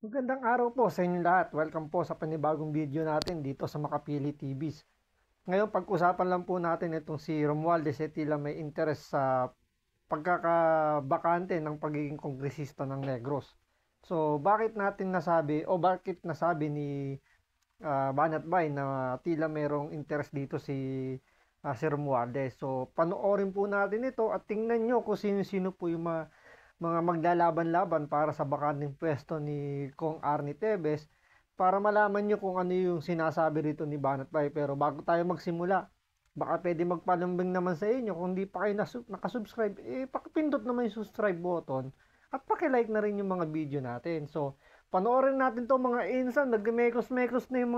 Magandang araw po sa inyo lahat. Welcome po sa panibagong video natin dito sa Makapili TVs. Ngayon, pag-usapan lang po natin itong si Romualdez at tila may interest sa pagkakabakante ng pagiging kongresista ng Negros. So, bakit natin nasabi o bakit nasabi ni Banat Bay na tila mayroong interest dito si Romualdez? So, panoorin po natin ito at tingnan nyo kung sino-sino po yung mga maglalaban-laban para sa bakanting pwesto ni Kong Arnie Tevez para malaman nyo kung ano yung sinasabi rito ni Banat Bay. Pero bago tayo magsimula, baka pwede magpalambing naman sa inyo. Kung di pa kayo nakasubscribe, pakipindot naman yung subscribe button at pakilike na rin yung mga video natin. So, panoorin natin to mga insan, nagmekos-mekos na yung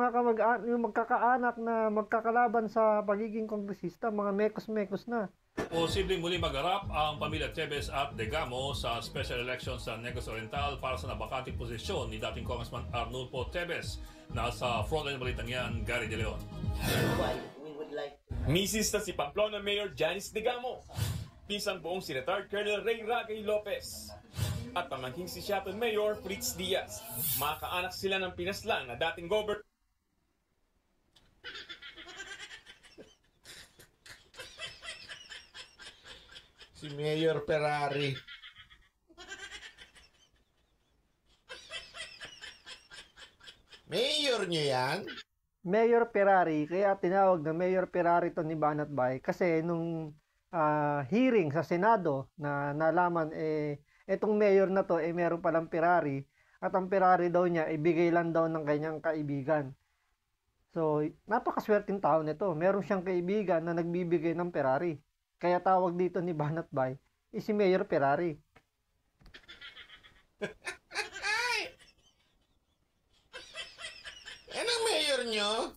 yung magkakaanak na magkakalaban sa pagiging kongresista, mga mekos-mekos na. Posibleng muli magharap ang pamilya Tevez at Degamo sa special election sa Negros Oriental para sa nabakanting posisyon ni dating Congressman Arnulfo Tevez. Nasa frontline balitang yan, Gary De Leon. Misis na si Pamplona Mayor Janice Degamo, pisang buong Senator Colonel Ray Ragay Lopez, at pamangking si Siaton Mayor Fritz Diaz. Makakaanak sila ng pinaslang na dating governor. Si Mayor Ferrari. Mayor niyo yan? Mayor Ferrari, kaya tinawag na Mayor Ferrari to ni Banat Bay kasi nung hearing sa Senado na nalaman etong mayor na to meron palang Ferrari at ang Ferrari daw niya ibigay lang daw ng kanyang kaibigan. So, napakaswerteng tao nito. Meron siyang kaibigan na nagbibigay ng Ferrari. Kaya tawag dito ni Banat Bay si Mayor Ferrari. Yan ang mayor niyo?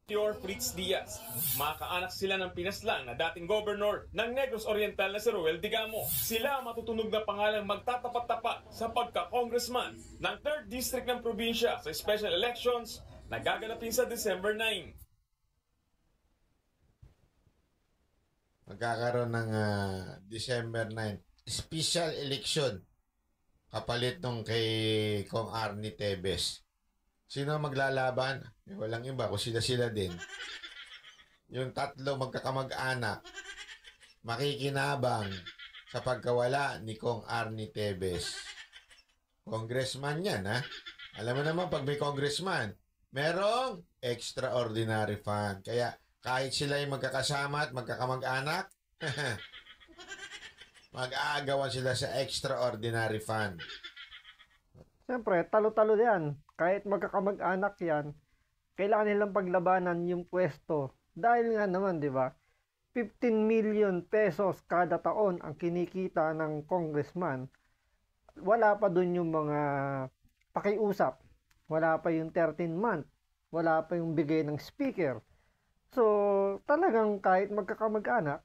Mayor Fritz Diaz. Makakaanak sila ng pinaslang na dating governor ng Negros Oriental na si Roel Degamo. Sila matutunog na pangalang magtatapat-tapat sa pagka-congressman ng 3rd District ng probinsya sa special elections na gaganapin sa December 9. Magkakaroon ng December 9. Special election. Kapalit nung kay Kong Arnie Tevez. Sino maglalaban? Walang iba, kung sila-sila din. Yung tatlo magkakamag-anak, makikinabang sa pagkawala ni Kong Arnie Tevez. Congressman yan, ha? Alam mo naman, pag may congressman, merong extraordinary fund. Kaya kahit sila yung magkakasama at magkakamag-anak, mag-aagawan sila sa extraordinary fund. Siyempre, talo-talo yan. Kahit magkakamag-anak yan, kailangan nilang paglabanan yung pwesto. Dahil nga naman, di ba, 15 million pesos kada taon ang kinikita ng congressman. Wala pa dun yung mga pakiusap. Wala pa yung 13-month. Wala pa yung bigay ng speaker. So, talagang kahit magkakamag-anak,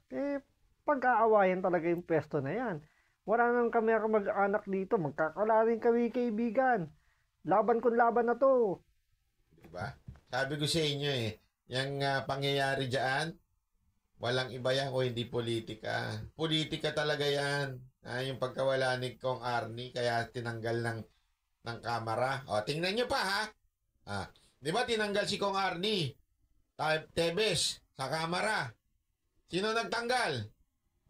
pag-aawayan talaga yung pwesto na yan. Wala nang kami mag-anak dito. Magkakalaring kami kaibigan. Laban kung laban na to. Diba? Sabi ko sa inyo yung pangyayari dyan, walang iba yan kung hindi politika. Politika talaga yan. Yung pagkawala ni Kong Arnie, kaya tinanggal ng kamera. O, tingnan nyo pa ha. Di ba tinanggal si Kong Arnie? Tevez sa kamera. Sino nagtanggal?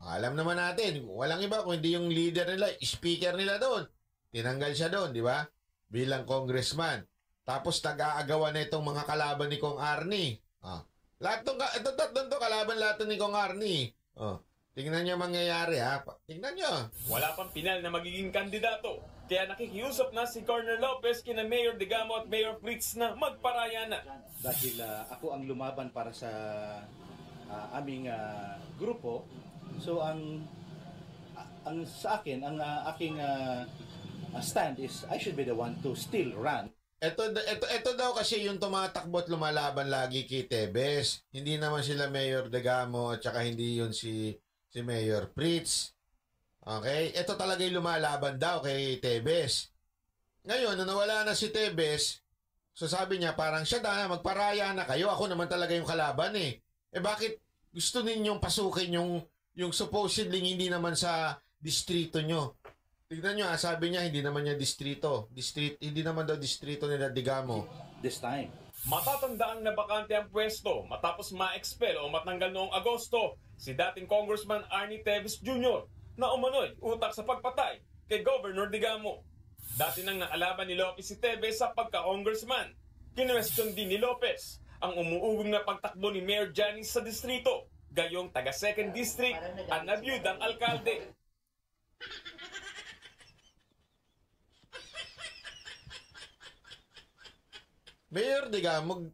Alam naman natin, walang iba kung hindi yung leader nila, speaker nila doon. Tinanggal siya doon, di ba? Bilang congressman. Tapos nag-aagawan na itong mga kalaban ni Kong Arnie. Lahat ito kalaban lahat ni Kong Arnie. Tingnan nyo mangyayari ha. Tingnan nyo. Wala pang pinal na magiging kandidato. Kaya nakikiusap na si Colonel Lopez kina Mayor Degamo at Mayor Fritz na magparaya na. Dahil ako ang lumaban para sa aming grupo. So ang sa akin, ang aking stand is I should be the one to still run. Ito daw kasi yung tumatakbo at lumalaban lagi kay Tevez. Hindi naman sila Mayor Degamo at saka hindi yun si Mayor Fritz. Okay? Ito talaga yung lumalaban daw kay Tevez. Ngayon, nung nawala na si Tevez, So sabi niya, parang siya na, magparaya na kayo. Ako naman talaga yung kalaban eh. Eh bakit gusto ninyong pasukin yung supposedly hindi naman sa distrito nyo? Tignan nyo, sabi niya, hindi naman niya distrito. Hindi naman daw distrito nila Digamo. This time. Matatandaan na bakante ang pwesto matapos ma-expel o matanggal noong Agosto si dating Congressman Arnie Teves Jr. na umano'y utak sa pagpatay kay Governor Digamo. Dati nang nakalaban ni Lopez si Teves sa pagka-congressman. Kinwestiyon din ni Lopez ang umuugong na pagtakbo ni Mayor Janice sa distrito, gayong taga 2nd District at nabiyudang alkalde. Mayor Digamo,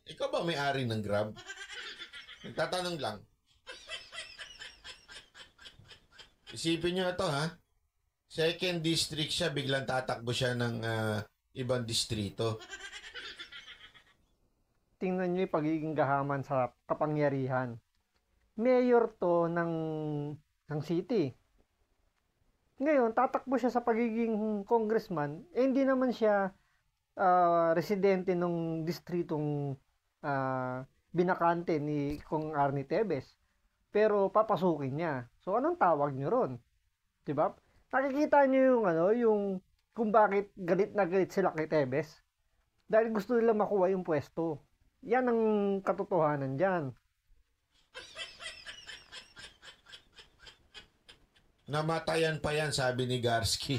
ikaw ba may-ari ng Grab? Nagtatanong lang. Isipin nyo ito ha. 2nd District siya, biglang tatakbo siya ng ibang distrito. Tingnan nyo yung pagiging gahaman sa kapangyarihan. Mayor to ng city. Ngayon, tatakbo siya sa pagiging congressman, eh hindi naman siya residente ng distritong binakante ni Kong Arnie Teves. Pero papasukin niya. So anong tawag nyo ron? 'Di ba? Nakikita nyo yung kung bakit galit na galit sila kay Teves. Dahil gusto nila makuha yung pwesto. Yan ang katotohanan diyan. Namatayan pa yan, sabi ni Garski.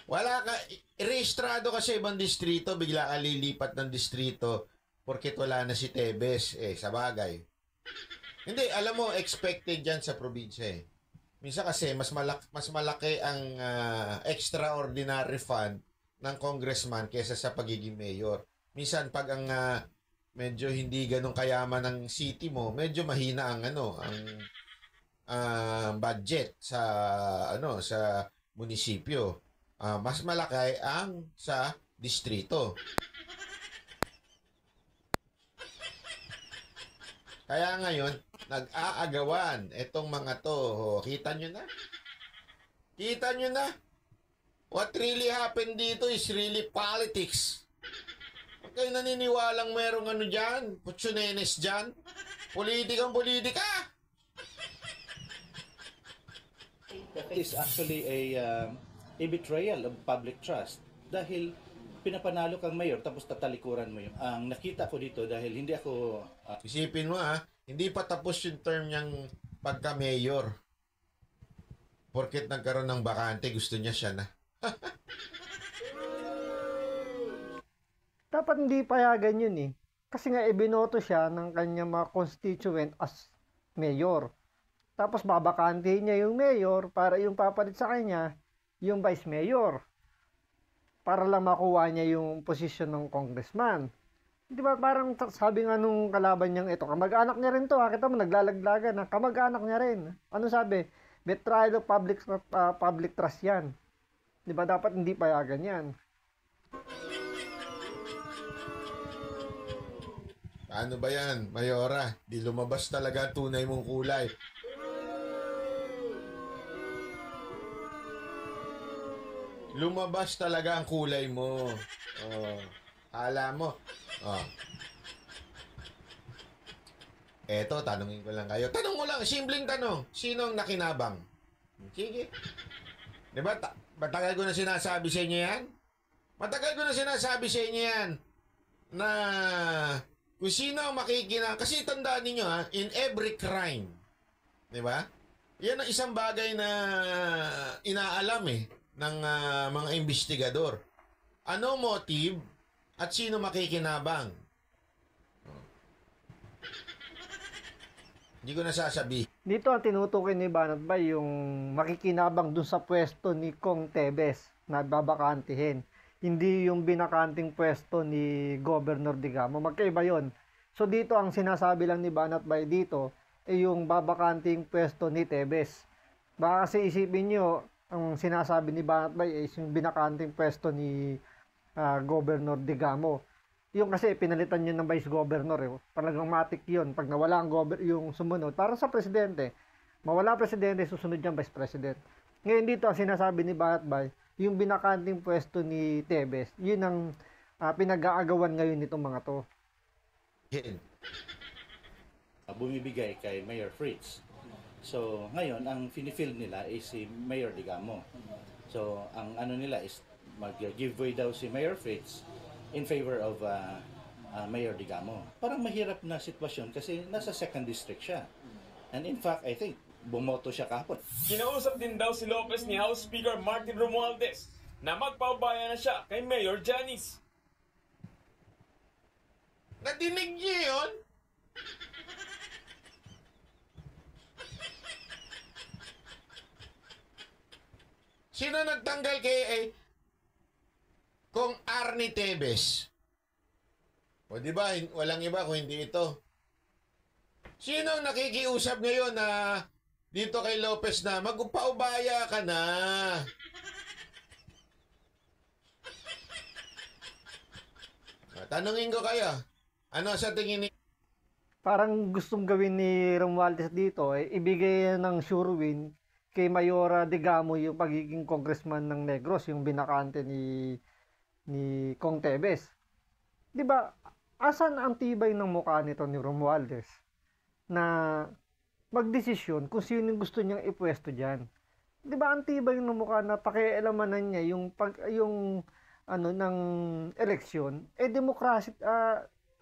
Wala ka, rehistrado ka sa ibang distrito, bigla ka lilipat ng distrito porket wala na si Teves. Sa bagay. Hindi, alam mo, expected yan sa probinsya eh. Minsan kasi, mas malaki ang extraordinary fund ng congressman kesa sa pagiging mayor. Minsan, pag ang medyo hindi ganun kayaman ng city mo, medyo mahina ang budget sa sa munisipyo. Mas malaki ang sa distrito. Kaya ngayon, nag-aagawan itong mga to. Kita nyo na? Kita nyo na? What really happened dito is really politics. Huwag kayo naniniwalang merong dyan, putsunenes dyan. Politikang politika. That is actually a betrayal of public trust. Dahil pinapanalo kang mayor tapos tatalikuran mo yung ang nakita ko dito dahil hindi ako Isipin mo hindi pa tapos yung term niyang pagka-mayor. Porket nagkaroon ng bakante, gusto niya siya na. Dapat hindi payagan yun eh. Kasi nga ibinoto siya ng kanyang mga constituent as mayor. Tapos babakantihin niya yung mayor para yung papalit sa kanya yung vice mayor. Para lang makuha niya yung posisyon ng congressman. Di ba parang sabi nga nung kalaban niyang ito, kamag-anak niya rin to. Kita mo naglalaglagan, kamag-anak niya rin. Ano sabi? Betrayal of public trust yan. Di ba dapat hindi payagan yan. Ano ba yan, Mayora? Di lumabas talaga ang tunay mong kulay. Lumabas talaga ang kulay mo. Hala mo. Eto, tanungin ko lang kayo. Tanong mo lang, simpleng tanong. Sinong nakinabang? Sige. Diba, matagal ko na sinasabi sa inyo yan? Matagal ko na sinasabi sa inyo yan na kung sino ang makikinabang. Kasi tandaan ninyo in every crime, diba? Yan ang isang bagay na inaalam ng mga investigador. Ano motive at sino makikinabang? Hindi ko nasasabi. Dito ang tinutukoy ni Banat Bay yung makikinabang dun sa pwesto ni Kong Teves na babakantihin. Hindi yung binakanting pwesto ni Governor Digamo. Magkaiba yon. So dito ang sinasabi lang ni Banat Bay dito ay yung babakanting pwesto ni Teves. Baka kasi isipin nyo, ang sinasabi ni Banat Bay ay yung binakanting pwesto ni Governor Digamo. Yung kasi pinalitan yun ng Vice Governor. Talagang matik yun. Pag nawala ang yung sumunod, parang sa presidente. Mawala presidente, susunod yan Vice President. Ngayon dito, ang sinasabi ni Batbay, yung binakanting pwesto ni Tebes, yun ang pinag-aagawan ngayon nitong mga to. Yan. Bumibigay kay Mayor Fritz. So, ngayon, ang finifill nila is si Mayor Digamo. So, ang ano nila is mag-giveaway daw si Mayor Fritz in favor of Mayor Digamo. Parang mahirap na sitwasyon kasi nasa 2nd district siya. And in fact, I think, bumoto siya kahapon. Kinausap din daw si Lopez ni House Speaker Martin Romualdez na magpaubaya na siya kay Mayor Janice. Nadinig niyo yun? Sino nagtanggal kay kung Arnie Tebes? O di ba, walang iba kung hindi ito. Sino ang nakikiusap ngayon na dito kay Lopez na magpaubaya ka na? Tanungin ko kayo, ano sa tingin ni... Parang gustong gawin ni Romualdez dito, ibigay ng sure win kay Mayora Digamo yung pagiging congressman ng Negros, yung binakante ni Kong Tebes. 'Di ba? Asan ang tibay ng mukha nito ni Romualdez na magdesisyon kung sino yung gusto niyang ipwesto diyan? 'Di ba ang tibay ng mukha na pakialamanan niya yung ano ng eleksyon? Demokrasya,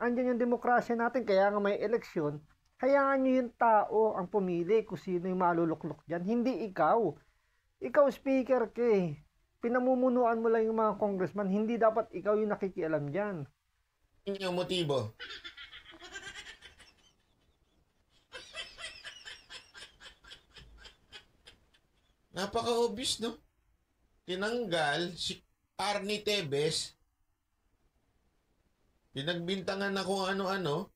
andyan yung demokrasya natin, kaya nga may eleksyon. Hayaan nyo yung tao ang pumili kung sino yung maluluklok dyan. Hindi ikaw. Ikaw speaker ka eh. Pinamumunuan mo lang yung mga congressman. Hindi dapat ikaw yung nakikialam dyan. Yung motibo? Napaka-obvious, no? Tinanggal si Arnie Tebes. Pinagbintangan na kung ano-ano.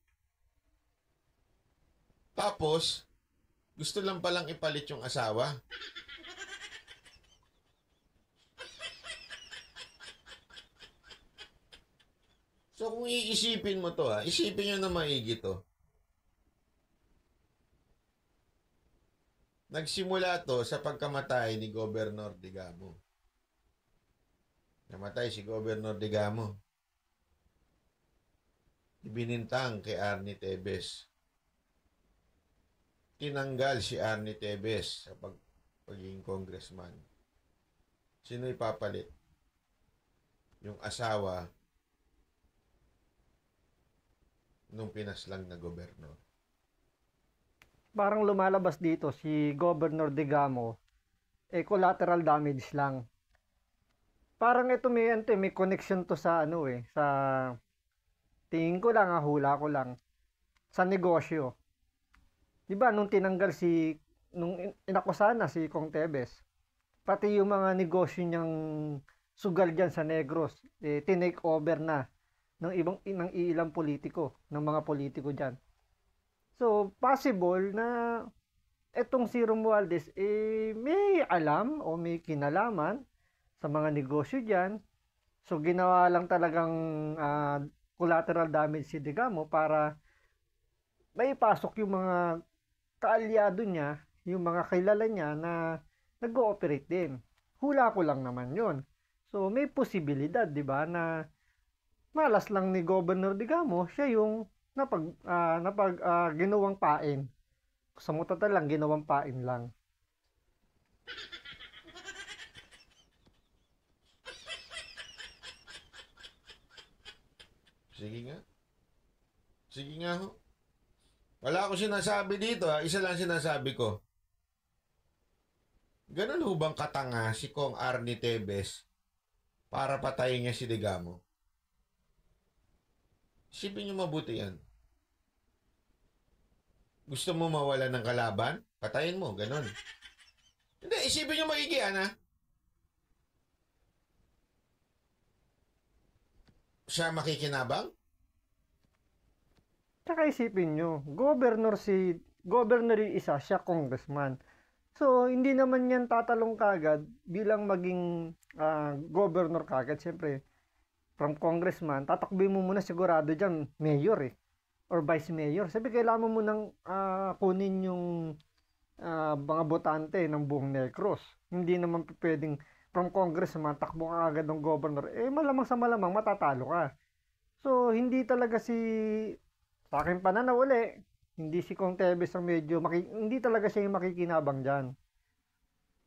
Tapos, gusto lang palang ipalit yung asawa. So, kung iisipin mo to, isipin nyo na maigi to. Nagsimula to sa pagkamatay ni Gobernador Digamo. Namatay si Gobernador Digamo. Ibinintang kay Arnie Tebes. Tinanggal si Arnie Tebes sa pagiging congressman. Sino ipapalit? Yung asawa nung pinaslang na gobernador. Parang lumalabas dito si Governor Digamo, collateral damage lang. Parang ito may connection to sa sa tingin ko lang, hula ko lang, sa negosyo. 'Di ba nung tinanggal nung inakusahan na si Kong Tebes, pati yung mga negosyo niyang sugal diyan sa Negros, tinake over na ng ilang politiko, ng mga politiko diyan. So, possible na etong si Romualdez may alam o may kinalaman sa mga negosyo diyan. So, ginawa lang talagang collateral damage si Digamo para may pasok yung mga kaalyado niya, yung mga kilala niya na nag-ooperate din. Hula ko lang naman yon. So, may posibilidad, di ba, na malas lang ni Governor Digamo, siya yung ginawang pain. Sa mutata lang, ginawang pain lang. Sige nga. Sige nga ho. Wala akong sinasabi dito, isa lang sinasabi ko. Ganun ho bang katanga si Kong Arnie Tebes para patayin niya si Digamo? Isipin niyo mabuti yan. Gusto mo mawala ng kalaban? Patayin mo, ganun. Hindi, isipin niyo maigi, siya makikinabang? Tsaka isipin nyo, governor yung isa, siya congressman. So, hindi naman yan tatalong kagad bilang maging governor kagad. Siyempre, from congressman, tatakbi mo muna sigurado dyan, mayor or vice mayor. Sabi, kailangan mo munang kunin yung mga botante ng buong Negros. Hindi naman pwedeng from Congress naman, takbo ka agad ng governor. Eh, malamang sa malamang, matatalo ka. So, hindi talaga sa aking pananaw uli, hindi si Kong Tevez ang medyo, hindi talaga siya yung makikinabang dyan.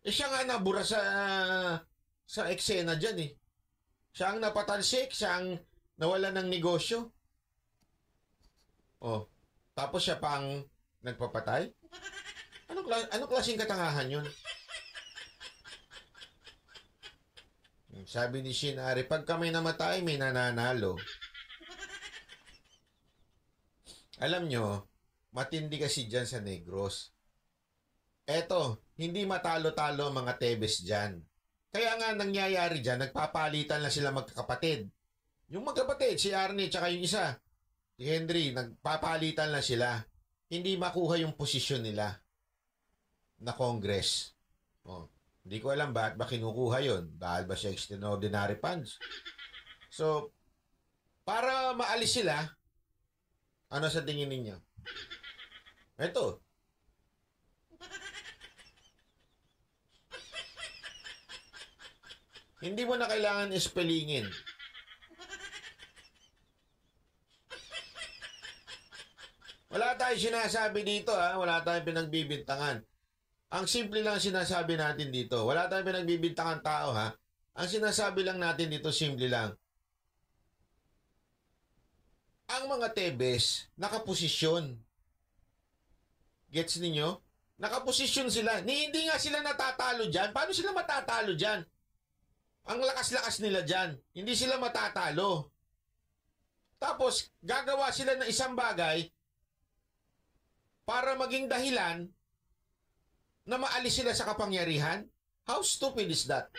Eh siya nga nabura sa eksena dyan eh. Siya ang napatalsik, siya ang nawala ng negosyo. Oh, tapos siya pa ang nagpapatay? Anong klaseng katangahan yun? Sabi ni Shinari, pag kami namatay, may nananalo. Alam nyo, matindi kasi dyan sa Negros. Eto, hindi matalo-talo ang mga Tebes dyan. Kaya nga nangyayari dyan, nagpapalitan na sila magkakapatid. Yung magkapatid, si Arnie at yung isa, si Henry, nagpapalitan na sila. Hindi makuha yung posisyon nila na Congress. Oh, hindi ko alam bakit ba kinukuha yun. Dahil ba siya extraordinary funds? So, para maalis sila, ano sa tingin ninyo? Ito. Hindi mo na kailangan ispelingin. Wala tayong sinasabi dito ha. Wala tayong pinagbibintangan. Ang simple lang sinasabi natin dito. Wala tayong pinagbibintangan tao ha. Ang sinasabi lang natin dito simple lang. Ang mga Tebes nakaposisyon. Gets ninyo? Nakaposisyon sila. Hindi nga sila natatalo dyan. Paano sila matatalo dyan? Ang lakas-lakas nila dyan. Hindi sila matatalo. Tapos, gagawa sila ng isang bagay para maging dahilan na maalis sila sa kapangyarihan? How stupid is that?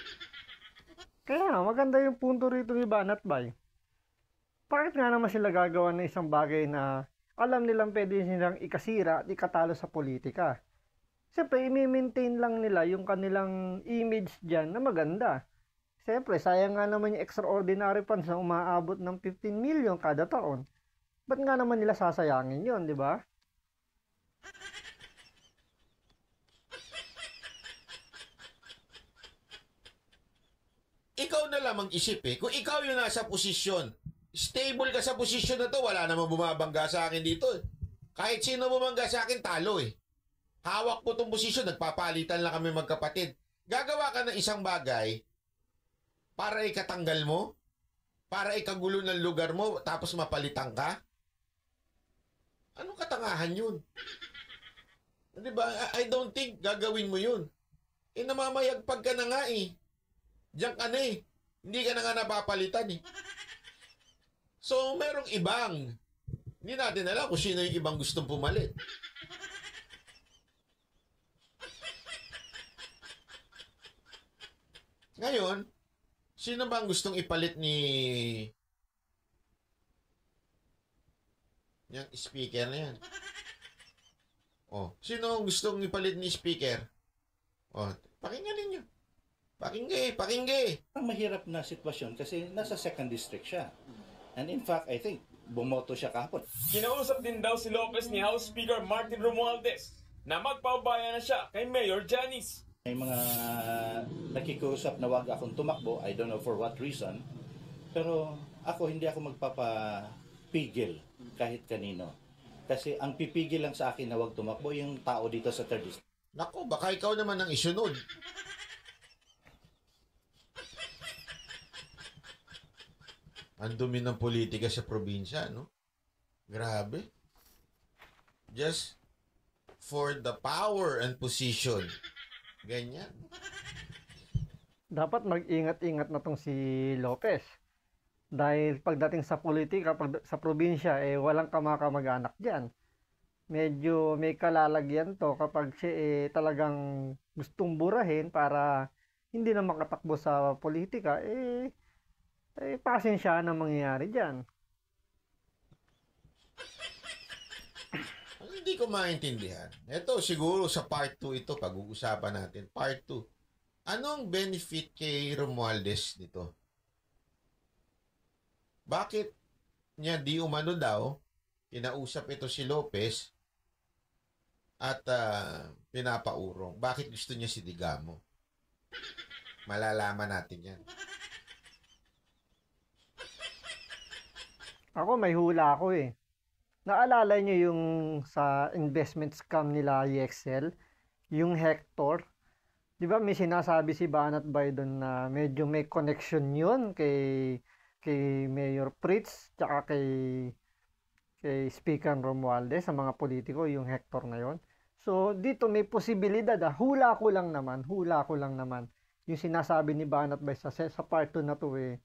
Kaya nga, maganda yung punto rito ni Banat Bay. Bakit nga naman sila gagawa ng isang bagay na alam nilang pwede silang ikasira at ikatalo sa politika? Siyempre, i-maintain lang nila yung kanilang image dyan na maganda. Siyempre, sayang nga naman yung extraordinary funds na umaabot ng 15 million kada taon. Ba't nga naman nila sasayangin yun, di ba? Ikaw na lang mag-isip eh. Kung ikaw yung nasa posisyon, stable ka sa posisyon na to, wala namang bumabangga sa akin dito eh. Kahit sino bumangga sa akin, talo eh. Hawak po itong posisyon, nagpapalitan lang kami magkapatid. Gagawa ka ng isang bagay para ikatanggal mo, para ikagulo ng lugar mo, tapos mapalitan ka? Anong katangahan yun? Diba? I don't think gagawin mo yun. Eh, namamayagpag ka na nga eh. Diyan ka na eh. Hindi ka na nga napapalitan eh. So, merong ibang. Hindi natin alam kung sino yung ibang gustong pumalit. Ngayon, sino ba ang gustong ipalit ni yung speaker na yan? Oh, sino ang gustong ipalit ni speaker? Oh, pakinggan ninyo. Pakinggan. Ang mahirap na sitwasyon kasi nasa second district siya. And in fact, I think, bumoto siya kahapon. Kinausap din daw si Lopez ni House Speaker Martin Romualdez na magpaubaya na siya kay Mayor Janice. May mga nakikusap na wag akong tumakbo, I don't know for what reason. Pero hindi ako magpapapigil kahit kanino. Kasi ang pipigil lang sa akin na wag tumakbo yung tao dito sa third district. Naku, baka ikaw naman ang isunod. Ang dumi ng politika sa probinsya, no? Grabe. Just for the power and position. Ganyan. Dapat mag-ingat-ingat na tong si Lopez. Dahil pagdating sa politika, sa probinsya, eh walang kamag-anak dyan. Medyo may kalalagyan to kapag siya talagang gustong burahin para hindi na makatakbo sa politika, pasensya na mangyayari dyan. Hindi ko maintindihan. Ito, siguro sa part 2 ito, pag-uusapan natin. Part 2. Anong benefit kay Romualdez nito? Bakit niya di umano daw, kinausap ito si Lopez at pinapaurong? Bakit gusto niya si Digamo? Malalaman natin yan. Ako may hula ako eh. Naalala niyo yung sa investment scam nila EXL, yung Hector? 'Di ba may sinasabi si Banat Bay doon na medyo may connection yun kay Mayor Fritz tsaka kay Speaker Romualdez sa mga politiko yung Hector na yon. So dito may posibilidad hula ko lang naman yung sinasabi ni Banat Bay sa part 2 na to eh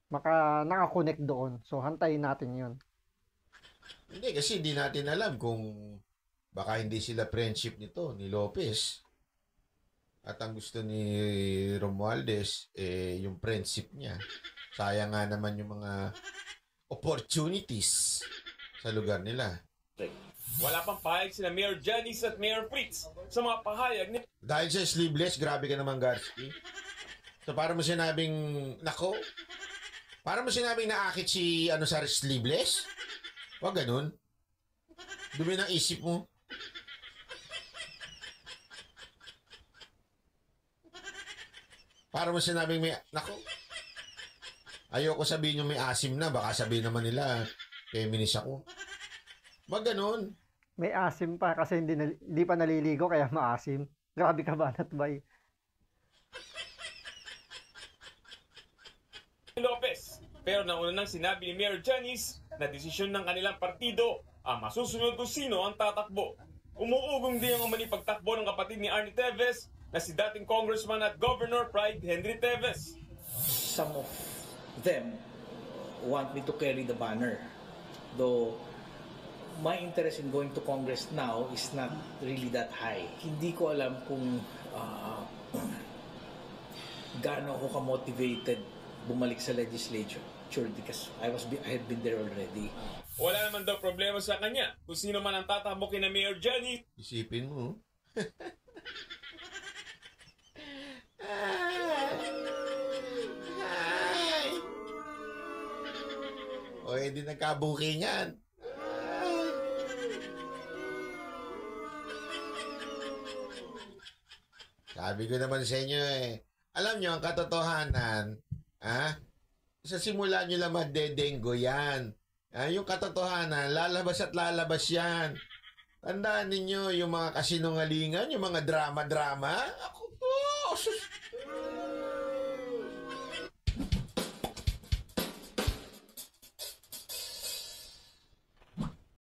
naka-connect doon. So hantayin natin yun. Hindi, kasi hindi natin alam kung baka hindi sila friendship nito, ni Lopez. At ang gusto ni Romualdez, yung friendship niya. Sayang nga naman yung mga opportunities sa lugar nila. Wala pang pahayag sina Mayor Janice at Mayor Fritz sa mga pahayag ni Dahil sa sleeveless, grabe ka naman, Garsky. So, para mo sinabing, nako, para mo sinabing naakit si, sa sleeveless? Wag ganun. Dumi ng isip mo. Para mo sinabing may, nako, ayoko sabihin yung may asim na, baka sabihin naman nila, feminist ako. Wag ganun. May asim pa kasi hindi pa naliligo kaya maasim. Grabe ka Banat Bay. Lopez. Pero nauna nang sinabi ni Mayor Janice na desisyon ng kanilang partido ang masusunod kung sino ang tatakbo. Umuugong din ang manipagtakbo ng kapatid ni Arnie Teves na si dating Congressman at Governor Pride Henry Teves. Some of them want me to carry the banner. Though my interest in going to Congress now is not really that high. Hindi ko alam kung gaano ako ka-motivated bumalik sa legislature because I had been there already. Wala naman daw problema sa kanya kung sino man ang tatakbo kina Mayor Janice. Isipin mo. O, hindi nagkabukingan. Sabi ko naman sa inyo alam nyo, ang katotohanan, sa simula nyo lang madedenggo yan. Yung katotohanan, lalabas at lalabas yan. Tandaan ninyo yung mga kasinungalingan, yung mga drama-drama. Ako po, sus,